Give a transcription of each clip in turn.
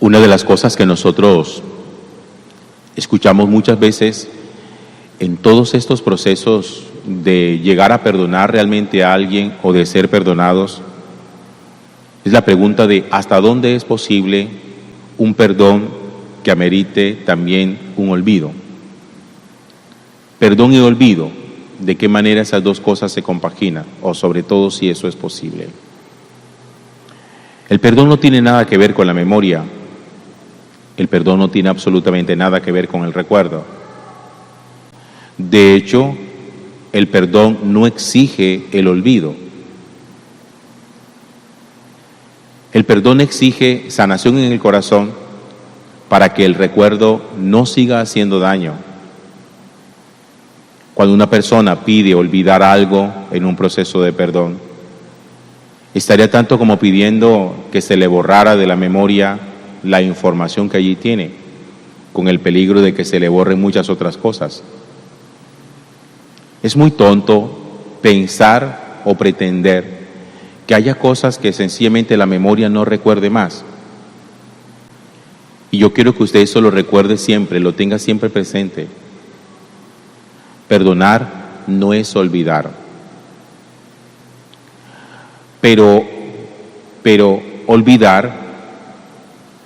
Una de las cosas que nosotros escuchamos muchas veces en todos estos procesos de llegar a perdonar realmente a alguien o de ser perdonados es la pregunta de ¿hasta dónde es posible un perdón que amerite también un olvido? Perdón y olvido, ¿de qué manera esas dos cosas se compaginan? O sobre todo si eso es posible. El perdón no tiene nada que ver con la memoria. El perdón no tiene absolutamente nada que ver con el recuerdo. De hecho, el perdón no exige el olvido. El perdón exige sanación en el corazón para que el recuerdo no siga haciendo daño. Cuando una persona pide olvidar algo en un proceso de perdón, estaría tanto como pidiendo que se le borrara de la memoria la información que allí tiene, con el peligro de que se le borren muchas otras cosas. Es muy tonto pensar o pretender que haya cosas que sencillamente la memoria no recuerde más. Y yo quiero que usted eso lo recuerde siempre, lo tenga siempre presente. Perdonar no es olvidar. Pero olvidar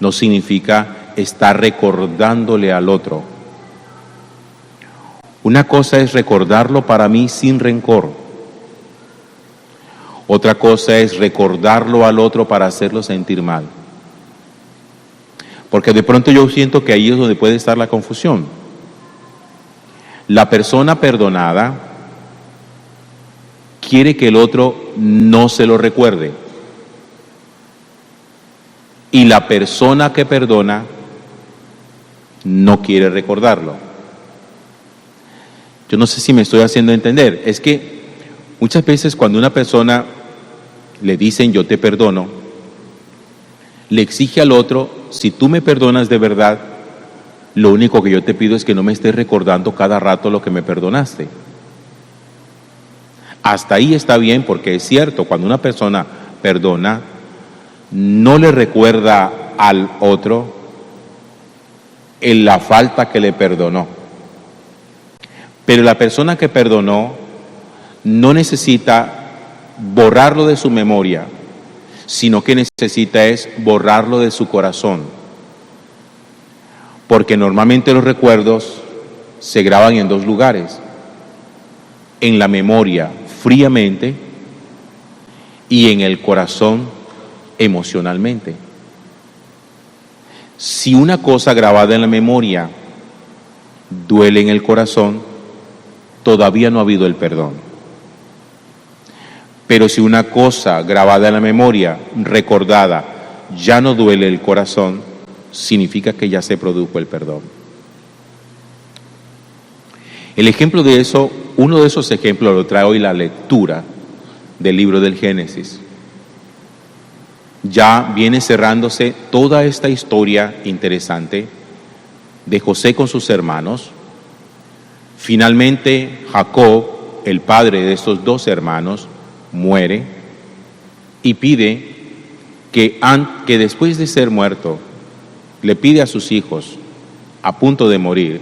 no significa estar recordándole al otro. Una cosa es recordarlo para mí sin rencor. Otra cosa es recordarlo al otro para hacerlo sentir mal. Porque de pronto yo siento que ahí es donde puede estar la confusión. La persona perdonada quiere que el otro no se lo recuerde. Y la persona que perdona no quiere recordarlo. Yo no sé si me estoy haciendo entender. Es que muchas veces cuando una persona le dicen yo te perdono, le exige al otro, si tú me perdonas de verdad, lo único que yo te pido es que no me estés recordando cada rato lo que me perdonaste. Hasta ahí está bien, porque es cierto, cuando una persona perdona, no le recuerda al otro en la falta que le perdonó. Pero la persona que perdonó no necesita borrarlo de su memoria, sino que necesita es borrarlo de su corazón. Porque normalmente los recuerdos se graban en dos lugares: en la memoria fríamente y en el corazón emocionalmente. Si una cosa grabada en la memoria duele en el corazón, todavía no ha habido el perdón. Pero si una cosa grabada en la memoria, recordada, ya no duele el corazón, significa que ya se produjo el perdón. El ejemplo de eso, uno de esos ejemplos lo trae hoy la lectura del libro del Génesis. Ya viene cerrándose toda esta historia interesante de José con sus hermanos. Finalmente, Jacob, el padre de estos dos hermanos, muere y pide que después de ser muerto, le pide a sus hijos, a punto de morir,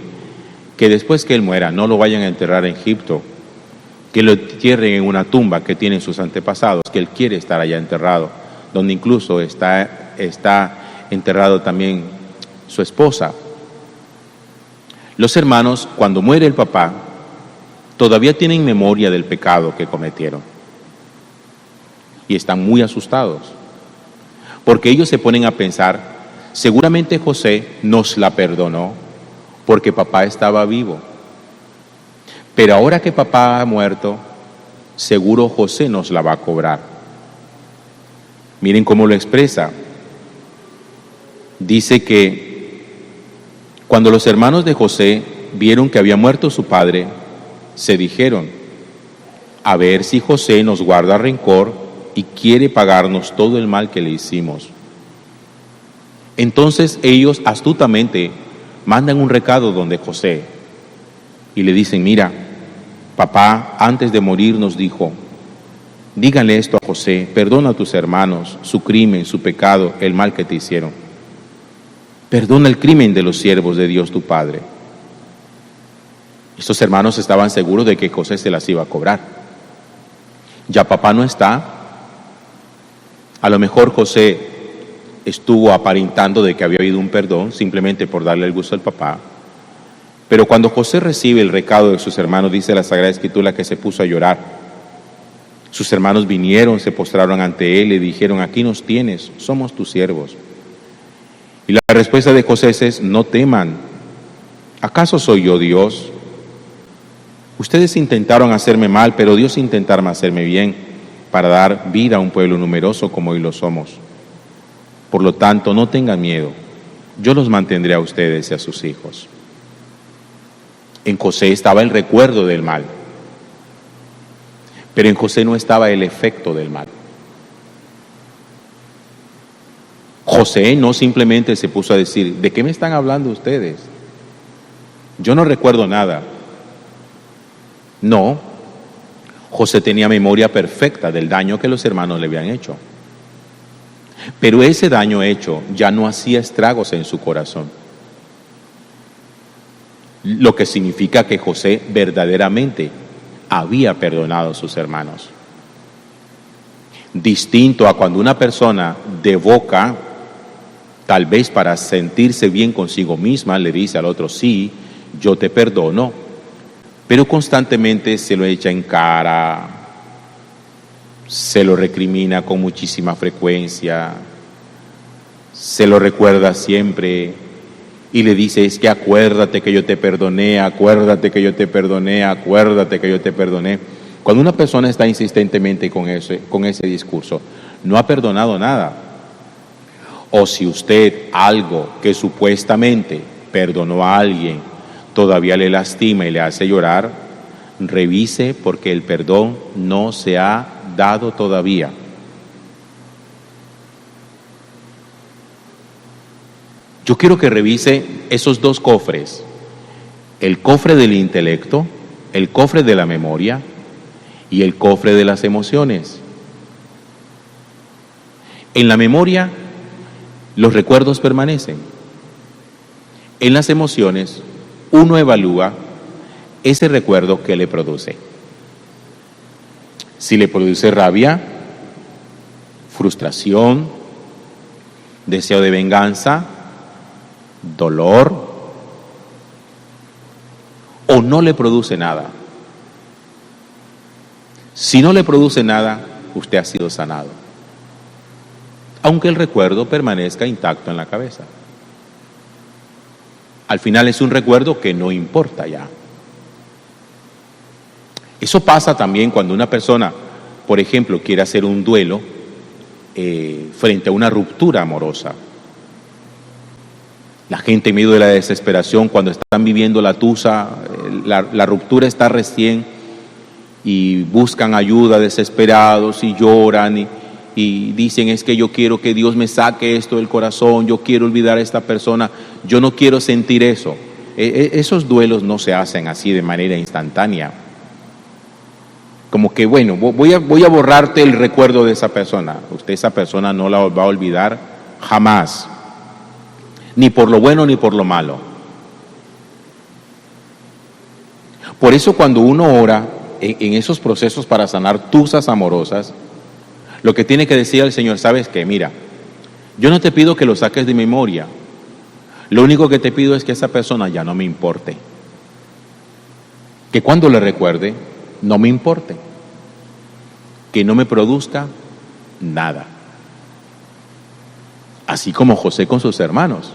que después que él muera no lo vayan a enterrar en Egipto, que lo entierren en una tumba que tienen sus antepasados, que él quiere estar allá enterrado, donde incluso está enterrado también su esposa. Los hermanos, cuando muere el papá, todavía tienen memoria del pecado que cometieron y están muy asustados, porque ellos se ponen a pensar, seguramente José nos la perdonó porque papá estaba vivo, pero ahora que papá ha muerto, seguro José nos la va a cobrar. Miren cómo lo expresa. Dice que cuando los hermanos de José vieron que había muerto su padre, se dijeron, a ver si José nos guarda rencor y quiere pagarnos todo el mal que le hicimos. Entonces ellos astutamente mandan un recado donde José y le dicen, mira, papá antes de morir nos dijo, díganle esto a José, perdona a tus hermanos, su crimen, su pecado, el mal que te hicieron. perdona el crimen de los siervos de Dios tu Padre. Estos hermanos estaban seguros de que José se las iba a cobrar. Ya papá no está. A lo mejor José estuvo aparentando de que había habido un perdón simplemente por darle el gusto al papá. Pero cuando José recibe el recado de sus hermanos, dice la Sagrada Escritura que se puso a llorar. Sus hermanos vinieron, se postraron ante él y dijeron: aquí nos tienes, somos tus siervos. Y la respuesta de José es: no teman, ¿acaso soy yo Dios? Ustedes intentaron hacerme mal, pero Dios intentará hacerme bien, para dar vida a un pueblo numeroso como hoy lo somos. Por lo tanto, no tengan miedo, yo los mantendré a ustedes y a sus hijos. En José estaba el recuerdo del mal, pero en José no estaba el efecto del mal. José no simplemente se puso a decir: ¿de qué me están hablando ustedes? Yo no recuerdo nada. No, José tenía memoria perfecta del daño que los hermanos le habían hecho. Pero ese daño hecho ya no hacía estragos en su corazón. Lo que significa que José verdaderamente había perdonado a sus hermanos. Distinto a cuando una persona de boca, tal vez para sentirse bien consigo misma, le dice al otro: sí, yo te perdono, pero constantemente se lo echa en cara, se lo recrimina con muchísima frecuencia, se lo recuerda siempre y le dice: es que acuérdate que yo te perdoné, acuérdate que yo te perdoné, acuérdate que yo te perdoné. Cuando una persona está insistentemente con ese discurso, no ha perdonado nada. O si usted algo que supuestamente perdonó a alguien todavía le lastima y le hace llorar, revise, porque el perdón no se ha dado todavía. Yo quiero que revise esos dos cofres: el cofre del intelecto, el cofre de la memoria y el cofre de las emociones. En la memoria, los recuerdos permanecen. En las emociones, uno evalúa ese recuerdo que le produce. Si le produce rabia, frustración, deseo de venganza, dolor, o no le produce nada. Si no le produce nada, usted ha sido sanado, aunque el recuerdo permanezca intacto en la cabeza. Al final es un recuerdo que no importa ya. Eso pasa también cuando una persona, por ejemplo, quiere hacer un duelo frente a una ruptura amorosa. La gente en medio de la desesperación, cuando están viviendo la tusa, la ruptura está recién, y buscan ayuda desesperados y lloran y dicen: es que yo quiero que Dios me saque esto del corazón, yo quiero olvidar a esta persona, yo no quiero sentir eso. Esos duelos no se hacen así de manera instantánea. Como que, bueno, voy a borrarte el recuerdo de esa persona. Usted esa persona no la va a olvidar jamás, ni por lo bueno ni por lo malo. Por eso cuando uno ora en esos procesos para sanar tusas amorosas, lo que tiene que decir al Señor: ¿sabes qué? Mira, yo no te pido que lo saques de memoria. Lo único que te pido es que esa persona ya no me importe. Que cuando le recuerde, no me importe. Que no me produzca nada. Así como José con sus hermanos.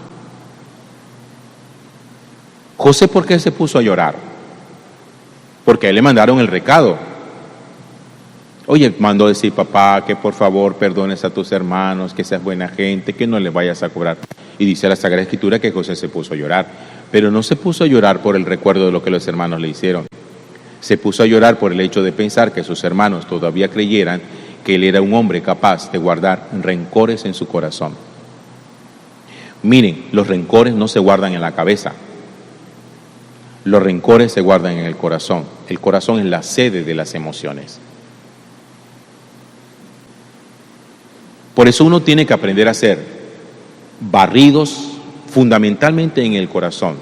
José, ¿por qué se puso a llorar? Porque a él le mandaron el recado. Oye, mandó decir papá que por favor perdones a tus hermanos, que seas buena gente, que no les vayas a cobrar. Y dice la Sagrada Escritura que José se puso a llorar, pero no se puso a llorar por el recuerdo de lo que los hermanos le hicieron. Se puso a llorar por el hecho de pensar que sus hermanos todavía creyeran que él era un hombre capaz de guardar rencores en su corazón. Miren, los rencores no se guardan en la cabeza. Los rencores se guardan en el corazón. El corazón es la sede de las emociones. Por eso uno tiene que aprender a ser barridos, fundamentalmente en el corazón.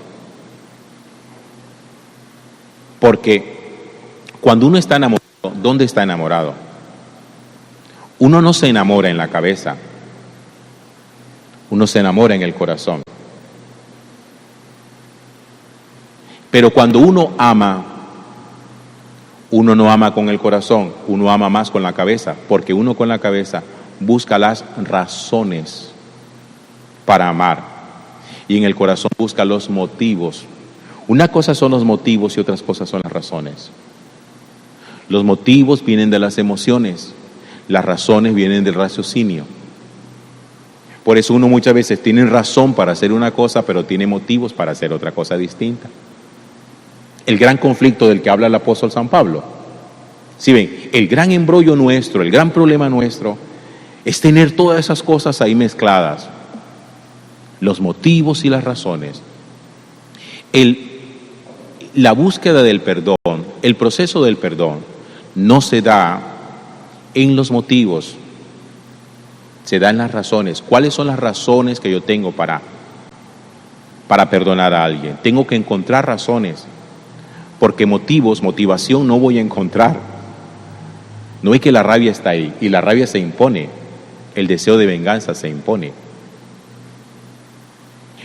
Porque cuando uno está enamorado, ¿dónde está enamorado? Uno no se enamora en la cabeza, uno se enamora en el corazón. Pero cuando uno ama, uno no ama con el corazón, uno ama más con la cabeza, porque uno con la cabeza busca las razones para amar y en el corazón busca los motivos. Una cosa son los motivos y otras cosas son las razones. Los motivos vienen de las emociones, las razones vienen del raciocinio. Por eso uno muchas veces tiene razón para hacer una cosa, pero tiene motivos para hacer otra cosa distinta. El gran conflicto del que habla el apóstol San Pablo. Si ven, el gran embrollo nuestro, el gran problema nuestro, es tener todas esas cosas ahí mezcladas. Los motivos y las razones. La búsqueda del perdón, el proceso del perdón, no se da en los motivos, se da en las razones. ¿Cuáles son las razones que yo tengo para perdonar a alguien? Tengo que encontrar razones, porque motivación no voy a encontrar. No es que la rabia está ahí, y la rabia se impone, el deseo de venganza se impone.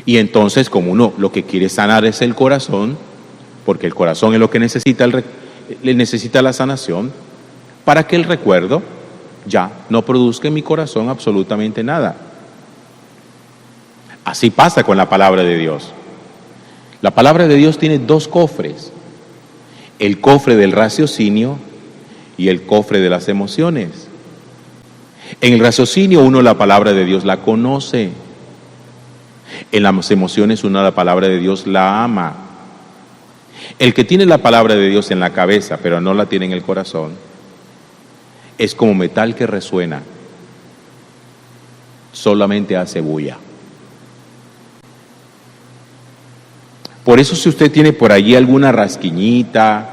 Y entonces, como uno lo que quiere sanar es el corazón, porque el corazón es lo que necesita necesita la sanación, para que el recuerdo ya no produzca en mi corazón absolutamente nada. Así pasa con la palabra de Dios. La palabra de Dios tiene dos cofres: el cofre del raciocinio y el cofre de las emociones. En el raciocinio uno la palabra de Dios la conoce. En las emociones uno la palabra de Dios la ama. El que tiene la palabra de Dios en la cabeza pero no la tiene en el corazón es como metal que resuena, solamente hace bulla. Por eso, si usted tiene por allí alguna rasquiñita,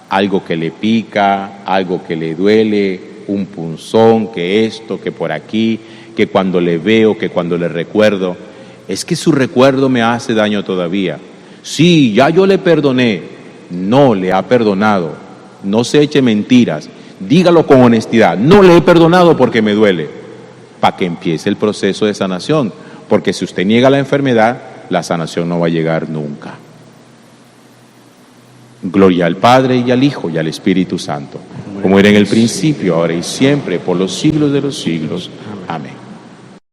algo que le pica, algo que le duele, un punzón, que esto, que por aquí, que cuando le veo, que cuando le recuerdo, es que su recuerdo me hace daño todavía. Sí, ya yo le perdoné. No le ha perdonado. No se eche mentiras. Dígalo con honestidad. No le he perdonado porque me duele. Para que empiece el proceso de sanación. Porque si usted niega la enfermedad, la sanación no va a llegar nunca. Gloria al Padre y al Hijo y al Espíritu Santo, como era en el principio, ahora y siempre, por los siglos de los siglos. Amén.